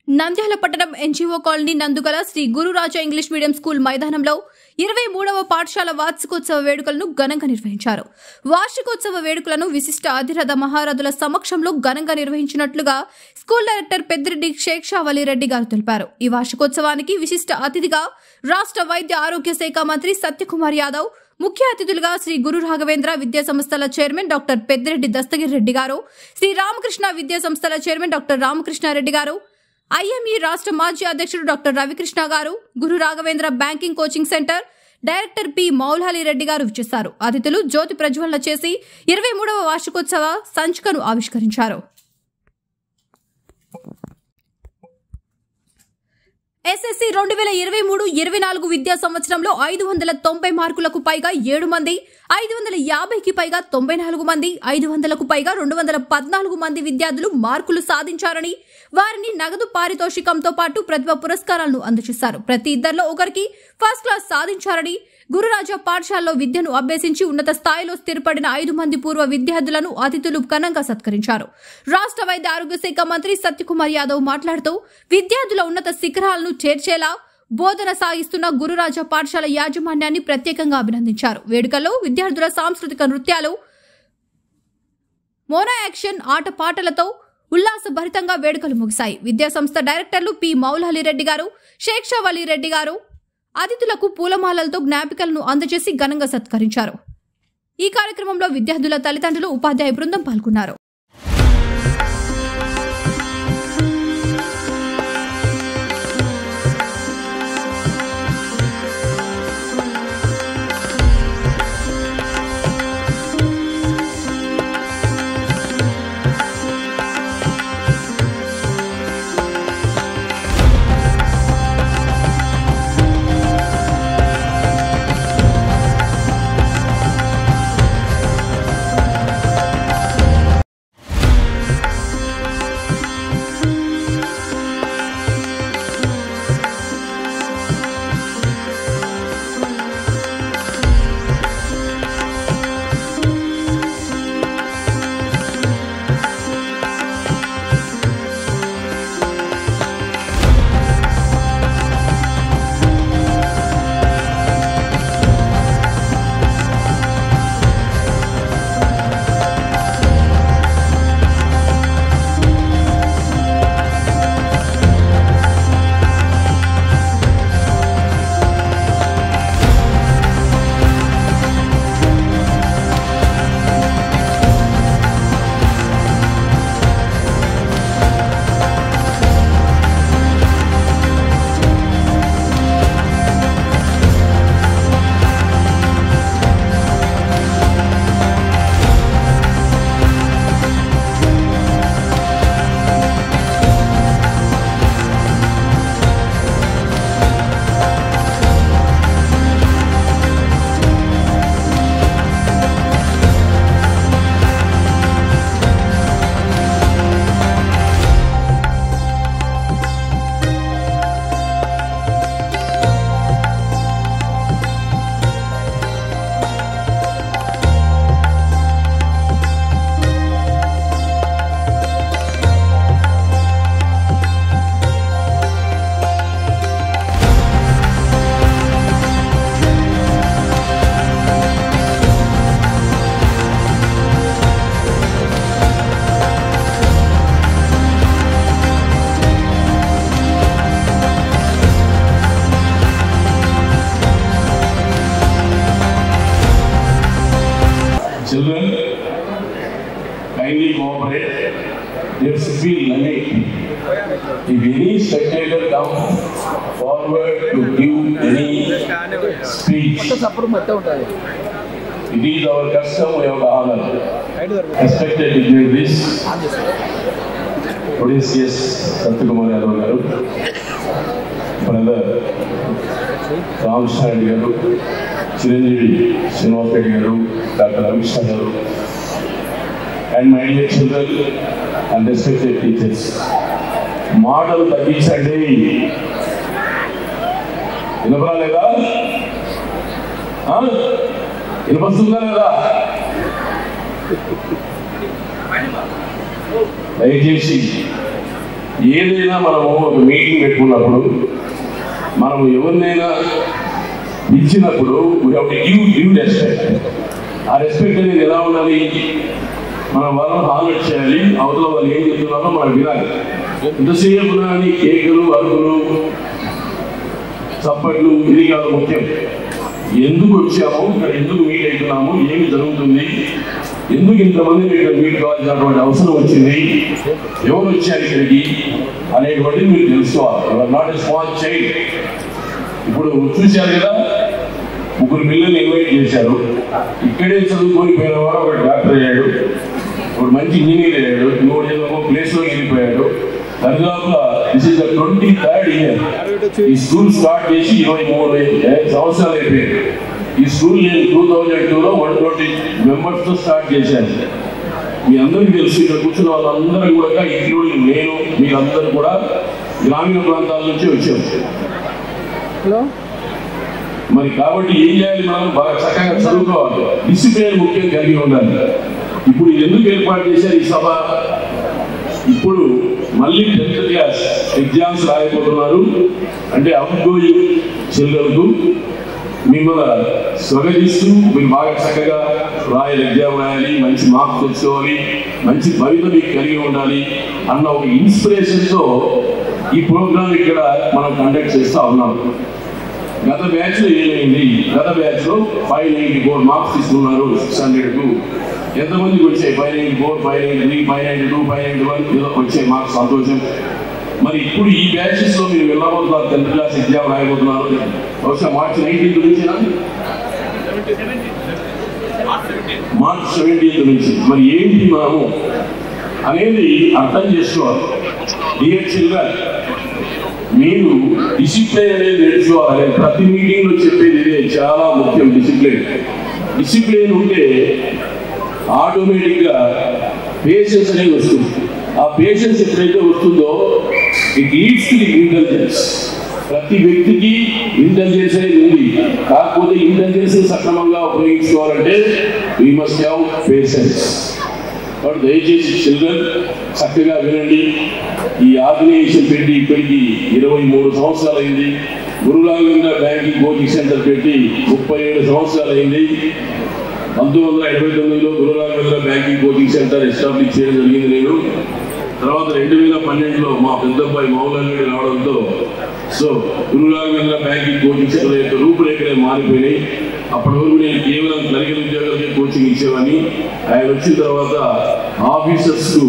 నంద్యాల పట్టణం NGO colony నందుగల Sri Gururaja English medium school మైదానంలో 23వ పాఠశాల వార్షికోత్సవ వేడుకలను ఘనంగా నిర్వహించారు. వార్షికోత్సవ వేడుకలను విశిష్ట అధిరథ మహారథుల సమక్షంలో ఘనంగా నిర్వహించినట్లుగా స్కూల్ డైరెక్టర్ పెద్దిరెడ్డి షేక్ షా వలీరెడ్డి గారు తెలిపారు. ఈ వార్షికోత్సవానికి విశిష్ట అతిథిగా రాష్ట్ర వైద్య ఆరోగ్య శాఖ మంత్రి సత్యకుమార్ యాదవ్, ముఖ్య అతిథులుగా శ్రీ గురు రాఘవేంద్ర విద్యా సంస్థల చైర్మన్ డాక్టర్ పెద్దిరెడ్డి దస్తగిరి రెడ్డి గారు, శ్రీ రామకృష్ణ విద్యా సంస్థల చైర్మన్ డాక్టర్ రామకృష్ణారెడ్డి గారు, ఐఎంఈ రాష్ట్ర మాజీ అధ్యక్షుడు డాక్టర్ రవికృష్ణ గారు, Guru Raghavendra banking coaching centre director P Moulali Reddy గారు విచ్చేశారు. అతిథులు జ్యోతి ప్రజ్వలన చేసి 23వ వార్షికోత్సవ సంచికను ఆవిష్కరించారు. ఎస్ఎస్సీ 2023-24 విద్యా సంవత్సరంలో 590 మార్కులకు పైగా 7 మంది, 550కి పైగా 94 మంది, 500కు పైగా 214 మంది విద్యార్థులు మార్కులు సాధించారని, వారిని నగదు పారితోషికంతో పాటు ప్రతిభ పురస్కారాలను అందజేశారు. ప్రతి ఇద్దరిలో ఒకరికి ఫస్ట్ క్లాస్ సాధించారని, గురురాజా పాఠశాలలో విద్యను అభ్యసించి ఉన్నత స్థాయిలో స్థిరపడిన 5 మంది పూర్వ విద్యార్థులను అతిథులు ఘనంగా సత్కరించారు. రాష్ట్ర వైద్య ఆరోగ్య శాఖ మంత్రి సత్యకుమార్ యాదవ్ మాట్లాడుతూ విద్యార్థుల ఉన్నత శిఖరాలను చేర్చేలా బోధన సాగిస్తున్న గురురాజా పాఠశాల యాజమాన్యాన్ని ప్రత్యేకంగా అభినందించారు. వేడుకల్లో విద్యార్థుల సాంస్కృతిక నృత్యాలు, మోనో యాక్షన్ ఆటపాటలతో ఉల్లాసభరితంగా వేడుకలు ముగిశాయి. విద్యాసంస్థ డైరెక్టర్లు పి మౌలాలి రెడ్డి గారు, షేక్ షా వలీరెడ్డి గారు అతిథులకు పూలమాలలతో జ్ఞాపికలను అందజేసి ఘనంగా సత్కరించారు. ఈ కార్యక్రమంలో విద్యార్థుల తల్లిదండ్రులు, ఉపాధ్యాయ బృందం పాల్గొన్నారు. Children, kindly cooperate. There should be limit. If any spectator comes forward to give any speech, it is our custom, we have honor. Respected dignitaries, Odysseus Satyakumar Yadav garu, brother Ramkృష్ణ Reddy గారు, చిరంజీవి శ్రీనివాస్ రెడ్డి గారు, డాక్టర్ రవికృష్ణ గారు, and my dear children and respected teachers, మాటలు తగ్గించండి. వినపరాలేదా? వినపస్తుందా లేదా? దయచేసి ఏదైనా మనము ఒక మీటింగ్ పెట్టుకున్నప్పుడు మనము ఎవరినైనా ఇచ్చినప్పుడు we have to give respect. ఆ రెస్పెక్ట్ అనేది ఎలా ఉండాలి? మనం వాళ్ళని హానర్ చేయాలి, అవతల వాళ్ళు ఏం చెప్తున్నారో మనం వినాలి. ఎంతసేపు కానీ కేకులు, అరుగులు, చప్పట్లు ఇది కాదు ముఖ్యం. ఎందుకు వచ్చాము, ఇక్కడ ఎందుకు మీట్ అవుతున్నాము, ఏమి జరుగుతుంది, ఎందుకు ఇంతమంది ఇక్కడ మీట్ కావాల్సినటువంటి అవసరం వచ్చింది, ఎవరు వచ్చారు ఇక్కడికి అనేటువంటిది మీరు తెలుసుకోవాలి. Not a small child. ఇప్పుడు చూశారు కదా, 3 పిల్లల్ని ఇన్వైట్ చేశారు. ఇక్కడే చదువుకొని పోయిన వాడు ఒక డాక్టర్ అయ్యాడు, ఒక మంచి ఇంజనీర్ అయ్యాడు, ఇంకోటి ఏదో ప్లేస్లో వెళ్ళిపోయాడు. దరిదాపుగా this is the 23rd year. ఈ స్కూల్ స్టార్ట్ చేసి 23 సంవత్సరాలు అయిపోయాయి. ఈ స్కూల్ నేను 2002లో 120 మెంబర్స్తో స్టార్ట్ చేశాను. మీ అందరికీ తెలుసు, ఇక్కడ కూర్చున్న వాళ్ళందరూ కూడా ఇంక్లూడింగ్ నేను, మీరందరూ కూడా గ్రామీణ ప్రాంతాల నుంచి వచ్చాము. మరి కాబట్టి ఏం చేయాలి? మనం బాగా చక్కగా చదువుకోవాలి, డిసిప్లిన్ ముఖ్యం కలిగి ఉండాలి. ఇప్పుడు ఎందుకు ఏర్పాటు చేశారు ఈ సభ? ఇప్పుడు మళ్ళీ 10th క్లాస్ ఎగ్జామ్స్ రాయబోతున్నారు. అంటే అవుట్ గోయింగ్ చిల్డ్రన్కు మిమ్మల్ని స్వాగతిస్తూ మీరు బాగా చక్కగా రాయాలి, ఎగ్జామ్ రాయాలి, మంచి మార్క్స్ తెచ్చుకోవాలి, మంచి భవిత మీకు కలిగి ఉండాలి అన్న ఒక ఇన్స్పిరేషన్తో ఈ ప్రోగ్రామ్ ఇక్కడ మనం కండక్ట్ చేస్తూ ఉన్నాం. గత బ్యాచ్లో ఏమైంది? గత బ్యాచ్లో 594 మార్క్స్ తీసుకున్నారు 600కు. ఎంతమందికి వచ్చాయి? 594, 593, 592, 591 వచ్చాయి మార్క్స్. సంతోషం. మరి ఇప్పుడు ఈ బ్యాచెస్లో మీరు వెళ్ళబోతున్నారు, 10th క్లాస్ ఎగ్జామ్ రాయబోతున్నారు. బహుశా మార్చ్ 19th నుంచేనా? మార్చ్ 17th నుంచి. మరి ఏంటి మనము అనేది అర్థం చేసుకోవాలి. డియర్ చిల్డ్రన్, మీరు డిసిప్లైన్ అనేది నేర్చుకోవాలి. ప్రతి మీటింగ్లో చెప్పేది ఇదే, చాలా ముఖ్యం డిసిప్లైన్. డిసిప్లైన్ ఉంటే ఆటోమేటిక్గా పేషెన్స్ అనేది వస్తుంది. ఆ పేషెన్స్ ఎప్పుడైతే వస్తుందో it leads to the intelligence. ప్రతి వ్యక్తికి ఇంటెలిజెన్స్ అనేది ఉంది, కాకపోతే ఇంటెలిజెన్స్ సక్రమంగా ఉపయోగించుకోవాలంటే వీ మస్ట్ హ్యావ్ పేషెన్స్. కాబట్టి దయచేసి చిల్డ్రన్ చక్కగా వినండి. ఈ ఆర్గనైజేషన్ పెట్టి ఇప్పటికి 23 సంవత్సరాలు అయింది. గురురాఘవేంద్ర బ్యాంకింగ్ కోచింగ్ సెంటర్ పెట్టి 37 సంవత్సరాలు అయింది. 1989లో Gururaghavendra banking coaching centre establish చేయడం జరిగింది నేను. తర్వాత 2012లో మా పెద్దబ్బాయి మౌలారెడ్డి రావడంతో గురురాఘవేంద్ర బ్యాంకింగ్ కోచింగ్ సెంటర్ యొక్క రూపురేఖలే మారిపోయినాయి. అప్పటి వరకు నేను కేవలం క్లరికల్ ఉద్యోగాలకే కోచింగ్ ఇచ్చేవాడిని. ఆయన వచ్చిన తర్వాత ఆఫీసర్స్కు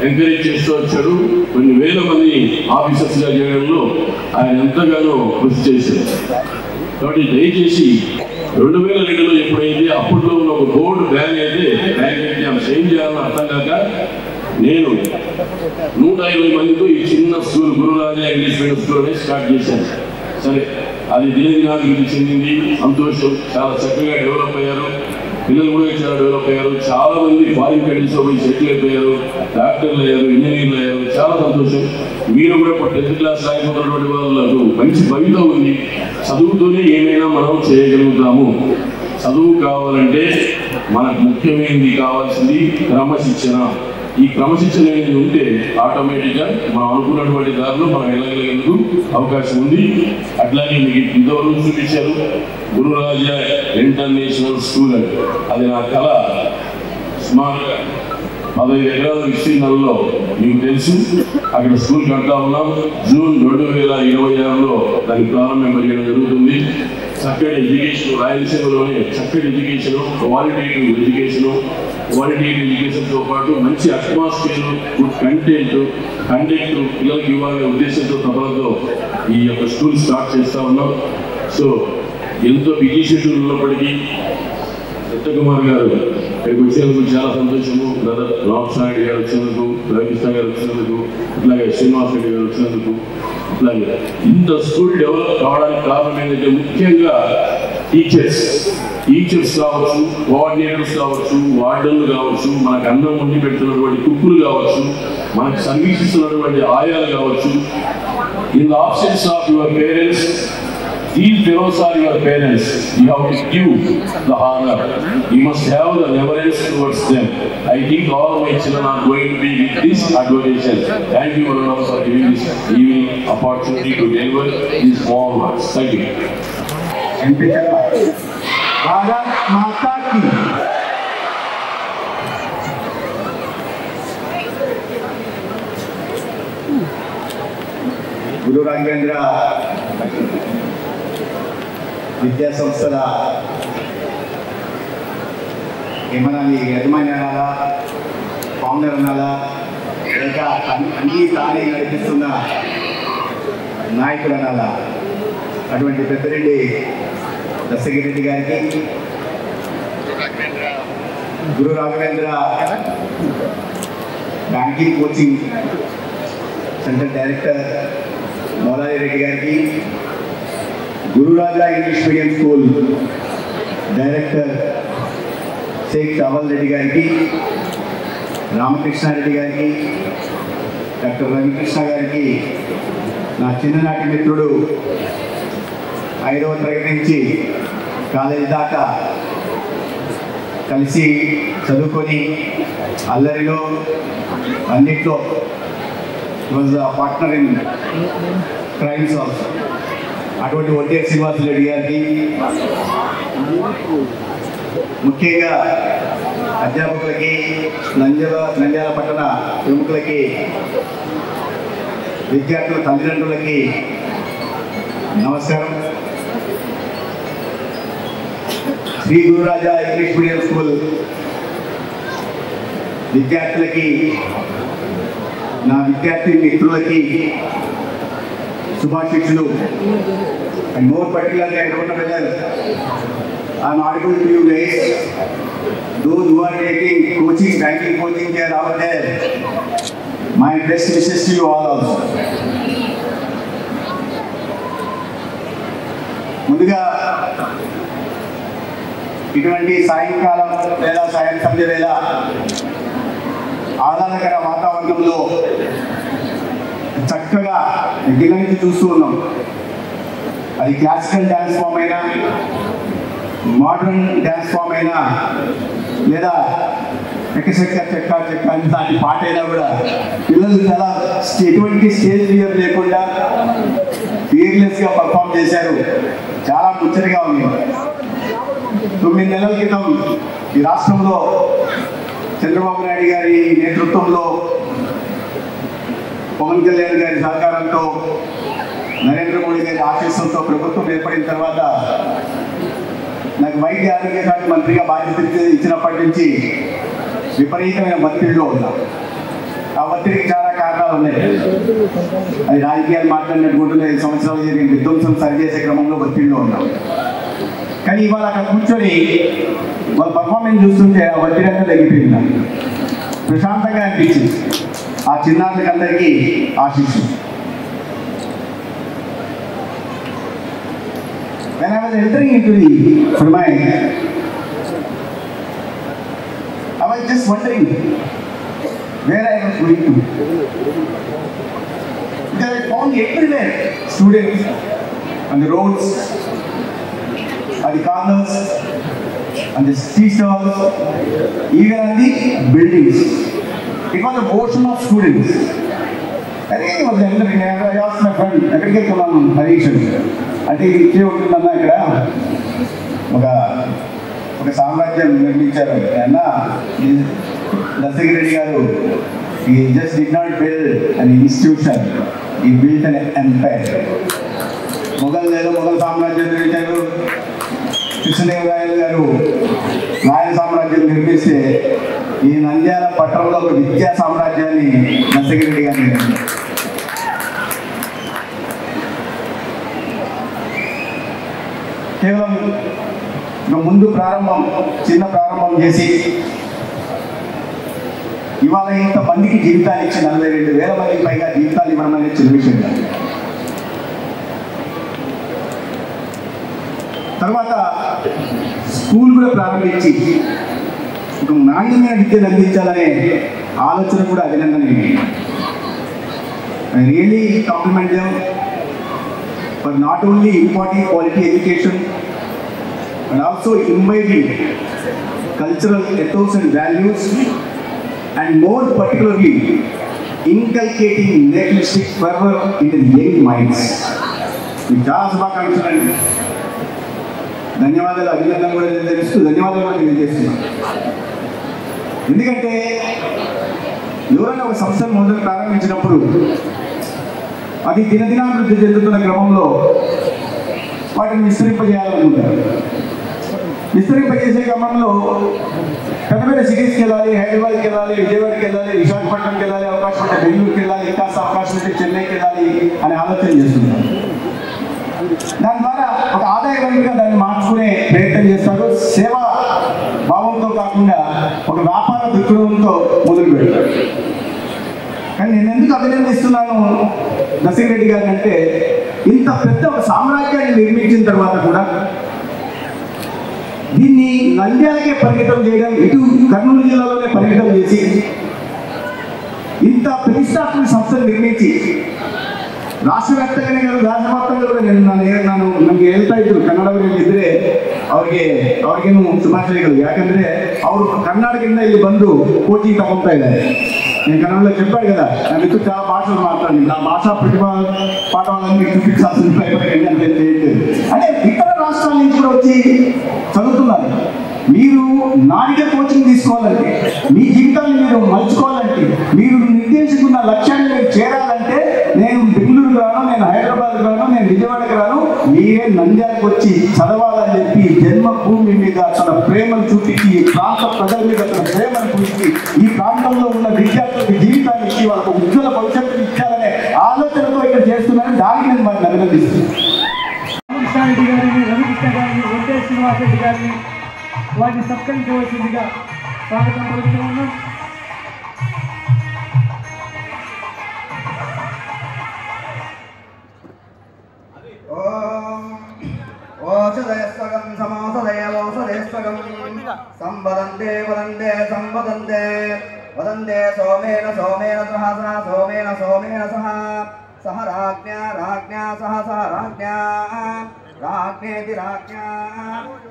ఎంకరేజ్ చేస్తూ వచ్చాడు. కొన్ని వేల మంది ఆఫీసర్స్గా చేయడంలో ఆయన ఎంతగానో కృషి చేశారు. కాబట్టి దయచేసి 2002లో ఎప్పుడైతే అప్పట్లో ఉన్న ఒక బోర్డు బ్యాంక్ అయితే బ్యాంక్ ఎగ్జామ్స్ ఏం చేయాలని అర్థం కాక నేను 150 మందితో ఈ చిన్న school Gururaja English medium school అనేది స్టార్ట్ చేశాను. సరే, అది దినదినాభివృద్ధి చెందింది. సంతోషం. చాలా చక్కగా డెవలప్ అయ్యారు. పిల్లలు కూడా చాలా డెవలప్ అయ్యారు. చాలా మంది ఫారిన్ కంట్రీస్లో పోయి సెటిల్ అయిపోయారు, డాక్టర్లు అయ్యారు, ఇంజనీర్లు అయ్యారు. చాలా సంతోషం. మీరు కూడా ఇప్పుడు 10th క్లాస్ రాయబోతున్నటువంటి వాళ్ళకు మంచి భవిత ఉంది. చదువుతోనే ఏమైనా మనం చేయగలుగుతాము. చదువు కావాలంటే మనకు ముఖ్యమైనది కావాల్సింది క్రమశిక్షణ. ఈ క్రమశిక్షణ అనేది ఉంటే ఆటోమేటిక్గా మనం అనుకున్నటువంటి దారిలో మనం వెళ్ళగలిగేందుకు అవకాశం ఉంది. అట్లాగే మీకు ఇంతవరకు చూపించారు గురురాజా ఇంటర్నేషనల్ స్కూల్ అని. అది నా కళ. సుమారుగా 15 ఎకరాల విస్తీర్ణంలో మీకు తెలుసు అక్కడ స్కూల్ కడతా ఉన్నాం. జూన్ 2026లో దాని ప్రారంభం చేయడం జరుగుతుంది. చక్కటి ఎడ్యుకేషన్, రాయలసీమలోనే చక్కటి ఎడ్యుకేషన్, క్వాలిటేటివ్ ఎడ్యుకేషన్తో పాటు మంచి అట్మాస్ఫియర్, గుడ్ కంటెంట్, పిల్లలకి ఇవ్వాలనే ఉద్దేశంతో తపలతో ఈ యొక్క స్కూల్ స్టార్ట్ చేస్తూ ఉన్నాం. ఎంతో బిజీ షెడ్యూల్ ఉన్నప్పటికీ సత్యకుమార్ గారు ఇక్కడికి వచ్చినందుకు చాలా సంతోషము. బ్రదర్ రామస్వామి గారు వచ్చినందుకు, రవికృష్ణ గారు వచ్చినందుకు, ఇట్లాగే శ్రీనివాస్ రెడ్డి గారు వచ్చినందుకు, ఇట్లాగే ఇంత స్కూల్ డెవలప్ కావడానికి కారణం ఏంటంటే ముఖ్యంగా టీచర్స్ కావచ్చు, కోఆర్డినేటర్స్ కావచ్చు, వార్డన్లు కావచ్చు, మనకు అన్నం వండి పెడుతున్నటువంటి కుక్కులు కావచ్చు, మనకు సర్వీస్ ఇస్తున్నటువంటి ఆయాలు కావచ్చు. In the absence of your parents These fellows are your parents. You have to give the honor. You must have the reverence towards them. I think all my children are going to be with this advocation. Thank you, Varuna, for giving this evening opportunity to deliver these small words. Thank you. Bharat माता की గురు రాఘవేంద్ర విద్యా సంస్థల ఏమన్నా యజమాని అనాలా, founder అనాలా, లేక అన్నీ తానే నడిపిస్తున్న నాయకుడు అనాలా, అటువంటి పెద్దరెడ్డి దశగిరెడ్డి గారికి, Guru Raghavendra banking coaching centre director Moulali Reddy గారికి, Gururaja English medium school director Sheikh Shaval Reddy గారికి, రామకృష్ణారెడ్డి గారికి, డాక్టర్ రవికృష్ణ గారికి, నా చిన్ననాటి మిత్రుడు 5వ తరగతి నుంచి కాలేజీ దాకా కలిసి చదువుకొని అల్లరిలో అన్నిట్లో was partner in crimes also అటువంటి ఒడ్డే శ్రీనివాసరెడ్డి గారికి, ముఖ్యంగా అధ్యాపకులకి, నంద్యాల పట్టణ ప్రముఖులకి, విద్యార్థుల తల్లిదండ్రులకి నమస్కారం. Shri Gururaja English medium school విద్యార్థులకి, నా విద్యార్థి మిత్రులకి శుభాశీస్సులు. అండ్ మోర్ పర్టికులర్గా I don't know whether I'm audible to you guys. Those who are taking coaching, banking coaching, they are out there. My best wishes to you all also. ముందుగా ఇటువంటి సాయంకాలం లేదా సాయం సంధ్య వేళ ఆహ్లాదకర వాతావరణంలో చక్కగా దగ్గర నుంచి చూస్తూ ఉన్నాం. అది క్లాసికల్ డ్యాన్స్ ఫామ్ అయినా, మోడర్న్ డ్యాన్స్ ఫామ్ అయినా, లేదా ఎక్కచెక్క చెక్క చెక్క లాంటి పాట అయినా కూడా పిల్లలు చాలా ఎటువంటి స్టేజ్ ఫియర్ లేకుండా ఫియర్లెస్గా పర్ఫామ్ చేశారు. చాలా ముచ్చటగా ఉంది. 9 నెలల క్రితం ఈ రాష్ట్రంలో చంద్రబాబు నాయుడు గారి నేతృత్వంలో, పవన్ కళ్యాణ్ గారి సహకారంతో, నరేంద్ర మోడీ గారి ఆశీస్సులతో ప్రభుత్వం ఏర్పడిన తర్వాత నాకు వైద్య ఆరోగ్య శాఖ మంత్రిగా బాధ్యత ఇచ్చినప్పటి నుంచి విపరీతమైన ఒత్తిడిలో ఉన్నా. ఆ ఒత్తిడికి చాలా కారణాలు ఉన్నాయి. అది రాజకీయాలు మాట్లాడినట్టుకుంటున్న 5 సంవత్సరాలు జరిగిన విధ్వంసం సరిచేసే క్రమంలో ఒత్తిడిలో ఉన్నాం. కానీ ఇవాళ అక్కడ కూర్చొని వాళ్ళ పర్ఫార్మెన్స్ చూస్తుంటే ఆ ఒత్తిడి అంతా తగ్గిపోయింది. ప్రశాంతంగా అనిపించింది. ఆ చిన్నారులకి అందరికీ ఆశీస్సు. When I was entering into the premise, I was just wondering where I was going to. Because I found everywhere students on the roads, on the corners, on the tea stalls, even on the buildings. It was a ocean of students. I think it was entering. I asked my friend, ఎక్కడికి వెళ్తున్నాను హరీష్ అంటే ఇది ఇచ్చే ఉంటుందన్నా, ఇక్కడ ఒక సామ్రాజ్యం నిర్మించారు అన్న దశగిరెడ్డి గారు. He just did not build an institution, he built an empire. Mughal సామ్రాజ్యం నిర్మించారు. కృష్ణదేవరాయలు గారు నాయన సామ్రాజ్యం నిర్మిస్తే ఈ నంద్యాల పట్టణంలో ఒక విద్యా సామ్రాజ్యాన్ని దశగిరెడ్డి గారు నిర్మించారు. కేవలం ముందు చిన్న ప్రారంభం చేసి ఇవాళ ఇంతమందికి జీవితాలు ఇచ్చి 42,000 మందికి పైగా జీవితాలు ఇవ్వడం అనేది చిన్న విషయం కాదు. తర్వాత స్కూల్ కూడా ప్రారంభించి ఒక నాణ్యమైన విద్యను అందించాలనే ఆలోచన కూడా అభినందనీయం. I really compliment them. for not only imparting quality education but also imbibing cultural ethos and values, and more particularly inculcating nationalistic fervor into young minds. మీకు చాలా శుభాకాంక్షలు. ధన్యవాదాలు, అభినందనలు కూడా తెలుస్తూ ధన్యవాదాలు కూడా తెలియజేస్తున్నాను. ఎందుకంటే ఎవరైనా ఒక సంస్థను మొదలు ప్రారంభించినప్పుడు అది దినదినాభివృద్ధి చెందుతున్న క్రమంలో వాటిని విస్తరింపజేయాలనుకుంటారు. విస్తరింపజేసే క్రమంలో పెద్ద పెద్ద సిటీస్కి వెళ్ళాలి, హైదరాబాద్కి వెళ్ళాలి, విజయవాడకి వెళ్ళాలి, విశాఖపట్నంకి వెళ్ళాలి, అవకాశం ఉంటే బెంగళూరుకి వెళ్ళాలి, ఇంకా అవకాశం ఉంటే చెన్నైకి వెళ్ళాలి అని ఆలోచన చేస్తున్నారు. దాని ద్వారా ఒక ఆదాయ వనరుగా దాన్ని మార్చుకునే ప్రయత్నం చేస్తారు. సేవా భావంతో కాకుండా ఒక వ్యాపార దృక్పథంతో మొదలు పెడతారు. కానీ నేను ఎందుకు అభినందిస్తున్నాను నరసింహారెడ్డి గారిని అంటే, ఇంత పెద్ద ఒక సామ్రాజ్యాన్ని నిర్మించిన తర్వాత కూడా దీన్ని నంద్యాలకే పరిమితం చేయడం, ఇటు కర్నూలు జిల్లాలోనే పరిమితం చేసి ఇంత ప్రతిష్టాత్మక సంస్థలు నిర్మించి ರಾಷ್ಟ್ರ ವ್ಯಾಪ್ತನೇ ರಾಜ್ಯವ್ಯಾಪ್ತಂగా ನಾನು ನಮಗೆ ಹೇಳ್ತಾ ಇದ್ರು ಕನ್ನಡವರಿಗೆ ಇದ್ರೆ ಅವ್ರಿಗೇನು ಶುಭಾಶಯಗಳು. ಯಾಕಂದ್ರೆ ಅವರು ಕರ್ನಾಟಕದಿಂದ ಇಲ್ಲಿ ಬಂದು ಕೋಚಿಂಗ್ ತಗೊಳ್ತಾ ಇದ್ದಾರೆ. నేను కన్నడలో చెప్పాడు కదా, నా మిత్రుడు చాలా భాషలు మాట్లాడింది. ఆ భాషా ప్రతిభా పాఠాలన్నీ చూపించాల్సిన అంటే ఇతర రాష్ట్రాల నుంచి కూడా వచ్చి చదువుతున్నారు. మీరు నాడిగా కోచింగ్ తీసుకోవాలంటే, మీ జీవితాన్ని మీరు మలుచుకోవాలంటే, మీరు నిర్దేశించుకున్న లక్ష్యాన్ని మీరు చేరాలంటే, నేను బెంగళూరుకు రాను, నేను హైదరాబాద్కు రాను, నేను విజయవాడకు రాను, మీరే నంద్యాలకు వచ్చి చదవాలని చెప్పి జన్మభూమి మీద తన ప్రేమను చూపించి, ఈ ప్రాంత ప్రజల మీద తన ప్రేమను చూపించి, ఈ ప్రాంతంలో ఉన్న విద్యార్థులకు జీవితాన్ని ఇచ్చి వాళ్ళకు ఉజ్వల భవిష్యత్తును ఇచ్చాలనే ఆలోచనతో ఇక్కడ చేస్తున్నారని దానికి నేను వారిని అభినందిస్తున్నాను. రామకృష్ణారెడ్డి గారిని, రవికృష్ణ గారిని, వెంకటేశ్వర శ్రీనివాసరెడ్డి గారిని వారిని సత్కరించవలసిందిగా స్వాగతం పలుకుతూ ఉన్నాం. ఓషధయస్వగం సమోషధయవోషధయస్వగం సంవదంతే వదంతే సంవదంతే వదంతే సోమేన సోమేన సహ సహ సోమేన సోమేన సహ సహ రాజ్ఞా రాజ్ఞా సహ సహ రాజ్ఞా రాజ్ఞేతి రాజ్ఞా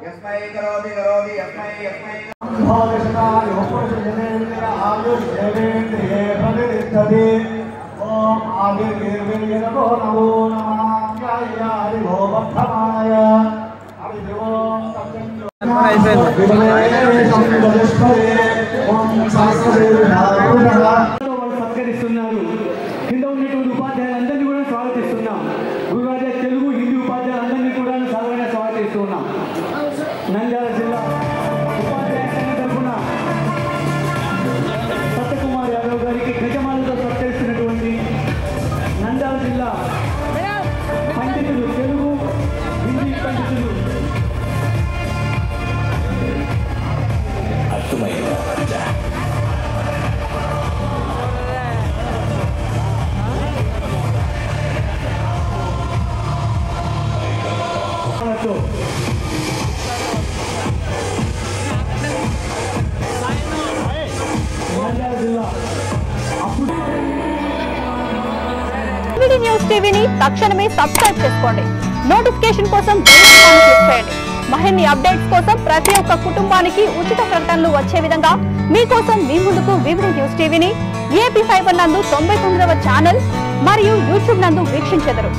యస్మై కరోతి కరోతి యస్మై యస్మై భావదశనాయ ఉపనిషదేంద్ర ఆయుష్యేంద్రియే ప్రతిష్టతి. ఓం ఆదిర్గీర్విర్యనమో నమో నమాయ హరిభో వర్ధమాయ హరిభో సత్కరిస్తున్నారు. కింద ఉన్నటువంటి ఉపాధ్యాయులందరినీ కూడా స్వాగతిస్తున్నాం. గురువార్య తెలుగు హిందీ ఉపాధ్యాయులందరినీ కూడా సాధారణ స్వాగతిస్తున్నాం. నంద్యాల జిల్లా ఉపాధ్యాయ సంఘం తరఫున సత్యకుమార్ యాదవ్ గారికి గజమాలతో సత్కరిస్తున్నటువంటి నంద్యాల జిల్లా పండితులు, తెలుగు హిందీ పండితులు న్యూస్ టీవీని తక్షణమే సబ్స్క్రైబ్ చేసుకోండి. నోటిఫికేషన్ కోసం బెల్ ఐకాన్ క్లిక్ చేయండి. మరిన్ని అప్డేట్స్ కోసం ప్రతి ఒక్క కుటుంబానికి ఉచిత ప్రకటనలు వచ్చే విధంగా మీకోసం మీ ముందుకు వివిధ న్యూస్ టీవీని AP5 నందు 99వ ఛానల్ మరియు యూట్యూబ్ నందు వీక్షించెదరు.